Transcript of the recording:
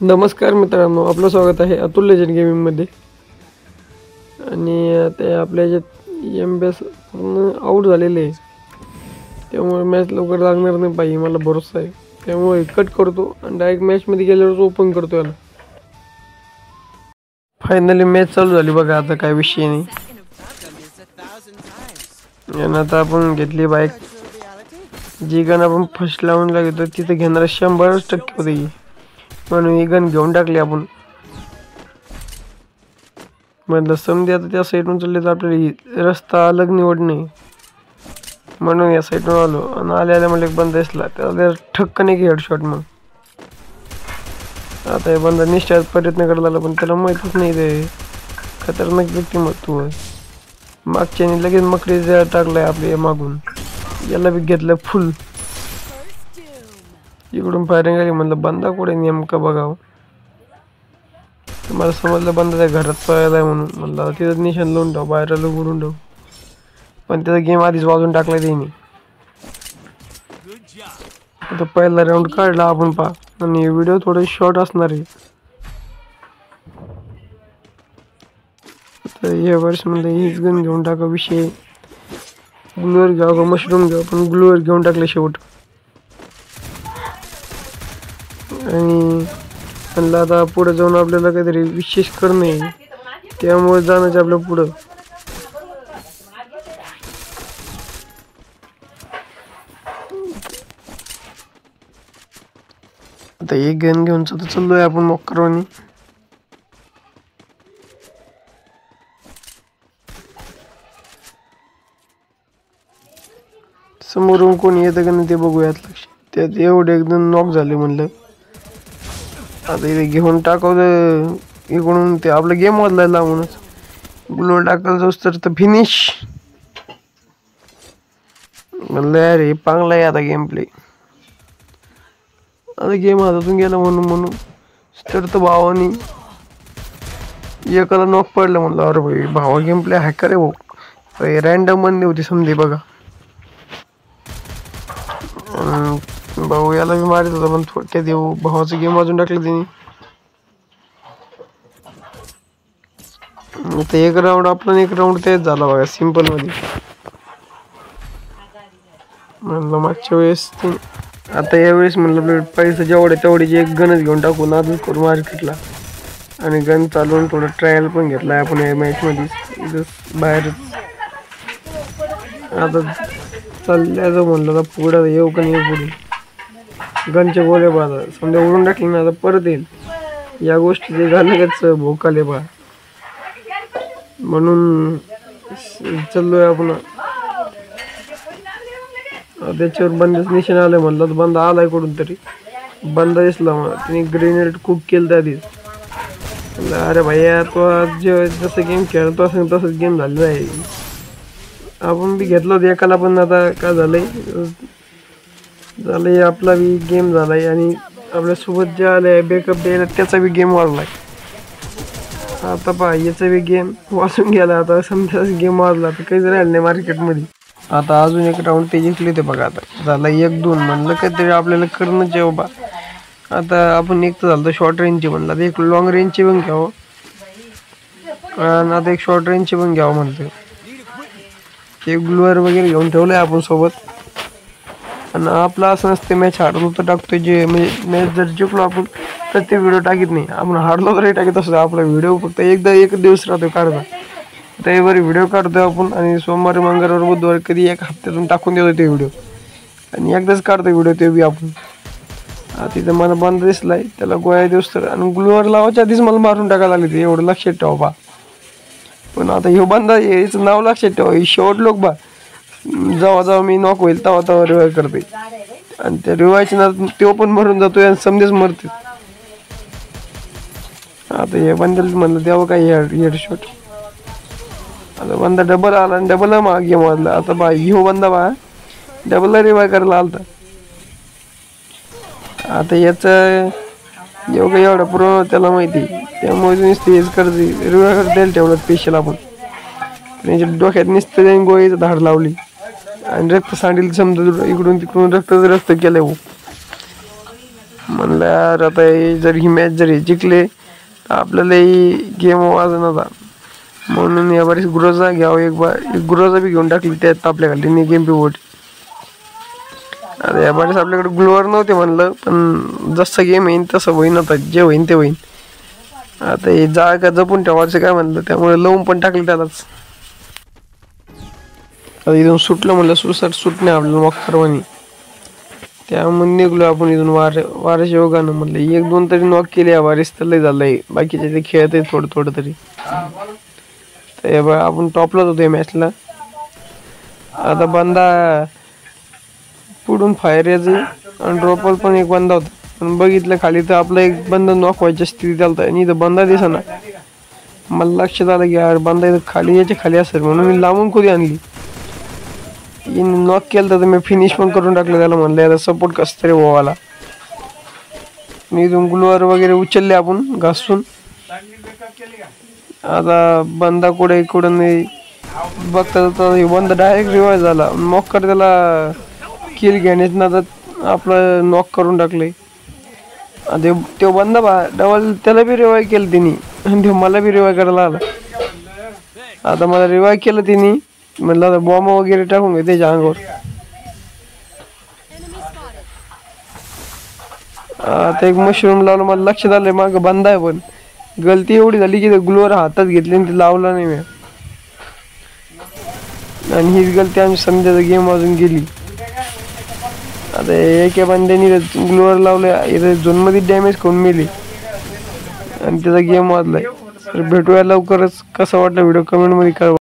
नमस्कार मित्रांनो, आपलं स्वागत आहे अतुल लेजंड गेमिंगमध्ये. आणि ते आपल्या याच्यात एमबीएस पूर्ण आऊट झालेले आहे, त्यामुळे मॅच लवकर लागणार नाही पाहिजे मला भरोसा आहे. त्यामुळे कट करतो आणि डायरेक्ट मॅचमध्ये गेल्यावर ओपन करतो याला. फायनली मॅच चालू झाली बघा. आता काय विषय नाही. आणि आता आपण घेतली बाईक. जी गन आपण फर्स्ट लावून घेतो तिथे घेणार 100% होते, म्हणून ही गन घेऊन टाकली आपण. म्हटलं समजे आता त्या साईडून चालले तर आपल्याला रस्ता अलग निवड नाही, म्हणून या साईडून आलो. आणि आल्या मला एक बंद दिसला, त्याला ठक्कन एक हेडशॉट. मग आता हे बंदा निश्चयात प्रयत्न करत आला, पण त्याला माहीतच नाही ते खतरनाक व्यक्तिमत्व आहे. मागच्याने लगेच मकडी टाकलाय आपल्या मागून, याला बी घेतलं फुल. इकडून फायरिंग आली. म्हणलं बंदा कुठे नेमका बघावं. मला समजलं बंदा त्या घरात पळायला आहे म्हणून. म्हणलं तिथं निशाण लावून ठेव, बाहेर उघडून ठेव. पण त्याचा गेम आधीच वाजून टाकला त्यांनी. आता पहिला राऊंड काढला आपण पहा. आणि व्हिडिओ थोडे शॉर्ट असणार आहे. तर या वर्षामध्ये हीच गन घेऊन टाका. विषय ग्लूअर घ्यावं का मशरूम घ्यावं, पण ग्लूअर घेऊन टाकले शेवट. आणि म्हणलं आता पुढे जाऊन आपल्याला काहीतरी विशेष करणे, त्यामुळे जाणं आपलं पुढं. आता एक गन घेऊन चाललोय आपण मोकरवानी. समोरून कोणी येतं का नाही ते बघूयात. लक्ष त्यात एवढे एकदम नॉक झाले. म्हणलं आता इथे घेऊन टाकावं इकडून. ते आपलं गेम वाजलाय लावूनच ग्लोअर टाकायला जाऊस तर फिनिश. म्हणलं यार हे चांगला आहे आता गेम प्ले. आता गेम हातातून गेला म्हणून तर भावानी एकाला नॉक पडलं. म्हणलं अरे भाई भावा गेम प्ले हॅकर आहे भाऊ. रॅन्डम बंदी होती समजे बघा. भाऊ याला बी मारित होता, पण थोडक्यात येऊ भावाचं गेम वाजून टाकलं त्यांनी. आता एक राऊंड आपला एक राऊंड तेच झाला बघा, सिंपल मध्ये. म्हणलं मागच्या वेळेस आता यावेळेस म्हणलं पैसा जेवढे तेवढीची एक गनच घेऊन टाकून आधीच करू मार्केटला. आणि गन चालवून थोडं ट्रायल पण घेतलाय आपण या मॅच मध्ये बाहेरच. आता चालल्याचं म्हणलं तर पुढं येऊ का नाही पुढे. गनचे गोळे बघा समजा उडून टाकले ना, आता परत येईल. या गोष्टी घालण्याच भोकाले बा, म्हणून चाललोय आपण. त्याच्यावर बंदच निशाण आलंय. म्हणलं तर बंदा आलाय कुठून तरी. बंदा दिसला मला, तिने ग्रेनेड खूप केलं आधीच. अरे भैया तो आज जसं गेम खेळतो असं तसंच गेम झालेला आहे. आपण बी घेतलं होतं एकाला, पण आता काय झालंय आपला बी गेम झालाय. आणि आपल्यासोबत जे आलंय बॅकअप द्यायला त्याचा बी गेम वाढलाय. आता पहा याचा बी गेम वाचून गेला. आता समजा गेम वाजला तर काहीच राहिलं नाही मार्केटमध्ये. आता अजून एक राऊंड ते जिंकले ते बघा. आता झाला 1-2. म्हणलं काहीतरी आपल्याला करणंच आहे बाबा. आता आपण एक तर झालं शॉर्ट रेंजची, म्हणलं आता एक लॉंग रेंजची पण घ्यावं. आणि आता एक शॉर्ट रेंजची पण घ्यावं म्हणलं. एक ग्लुअर वगैरे घेऊन ठेवलंय आपण सोबत. आणि आपलं असं नसते मॅच हारलो तर टाकतोय. जे म्हणजे मॅच जर जिंकलो आपण तर ते व्हिडिओ टाकीत नाही. आपण हारलो तरी टाकीत असतो. आपला व्हिडिओ फक्त एक दिवस राहतो काढता. रविवारी व्हिडिओ काढतोय आपण, आणि सोमवारी मंगळवार बुधवारी कधी एक हप्त्यातून टाकून देतो ते व्हिडिओ. आणि एकदाच काढतो व्हिडिओ ते बी आपण. तिथं मला बंद दिसलाय, त्याला गोळ्या दिवस तर. आणि ग्लुअर लावायच्या आधीच मला मारून टाकायला लागले ते, एवढं लक्षात ठेवा बा. पण आता हे बंदा याचं नाव लक्षात ठेवा. हे शेवट लोक बा, जेव्हा मी नॉक होईल तेव्हा रिवाय करते. आणि त्या रिवायच्या ना तो पण मरून जातोय आणि समजेच मरते. आता हे बंदल म्हणलं तेव्हा काय हेडशॉट. आता बंदा डबल आला आणि डबल गेम वाजला. आता बा ह्यो बंदा बा डबल रिवाय करायला आलता. आता याचं एवढं पूर्ण त्याला माहिती, त्यामुळे नुसतं हेच करते. रिवाय द्यायला ठेवलं स्पेशल आपण. त्यांच्या डोक्यात नुसतं त्याने गोळीचं धाड लावली आणि रक्त सांडील. समजा इकडून तिकडून रक्त केलंय. म्हणलं यार आता जर ही मॅच जर जिंकले तर आपल्यालाही गेम वाजणार. म्हणून या बारीस गुरोजा घ्यावं. एक गुरोजा बी घेऊन टाकली त्यात आपल्या खाली गेम पिवट. आता या बारीस आपल्याकडे ग्लोअर नव्हते म्हणलं, पण जसं गेम येईन तसं होईन. आता जे होईन ते होईन. आता हे जागा जपून ठेवायचं काय म्हणलं, त्यामुळे लावून पण टाकलं त्यालाच. आता इथून सुटलं म्हणलं सुटणे आपल्याला मॉकरवानी. त्यामुळे निघलो आपण इथून वाऱ्याच्या योगानं. म्हणलं 1-2 तरी नॉक केले या वारीस तर लय झालंय. बाकीचे ते खेळत आहे थोडं तरी. तर आपण टॉपलाच होतो या मॅचला. आता बंदा पुढून फायर यायचं आणि ड्रॉपल पण एक बंदा होता, पण बघितलं खाली तर आपला एक बंदा नॉक व्हायच्या स्थितीत आलता आणि इथं बंदा दिसना. मला लक्षात आलं की यार बंदा इथं खाली याच्या खाली असेल, म्हणून मी लांबून खोली आणली. नॉक केलं तर मी फिनिश पण करून टाकलं त्याला. म्हणलं याला सपोर्ट कसं तरी व्हावाला. मी इथून ग्लोअर वगैरे उचलले आपण घासून. आता बंदा कुठं नाही बघता बंदा डायरेक्ट रिवाइज झाला. मॉकर त्याला किल घेण्यात नादात आपलं नॉक करून टाकले. तो बंदा डबल त्याला बी रिवाय केलं तिने आणि तो मला बी रिवाय करायला आला. आता मला रिवाय केलं तिने. म्हणलं आता बॉम्ब वगैरे टाकून घे त्याच्या अंगावर. आता एक मशरूम लावलं. मला लक्षात आलं मागं बंदा आहे, पण गलती एवढी झाली की ग्लोअर हातात घेतली आणि ते लावला नाही मी. आणि हीच गलती आम्ही समजायचं गेम वाजून गेली. आता एका बंद्याने ग्लोअर लावलं इथं झोनमध्ये डॅमेज करून मिली आणि त्याचा गेम वाजलाय. तर भेटूया लवकरच. कसा वाटला व्हिडिओ कमेंटमध्ये कळवा.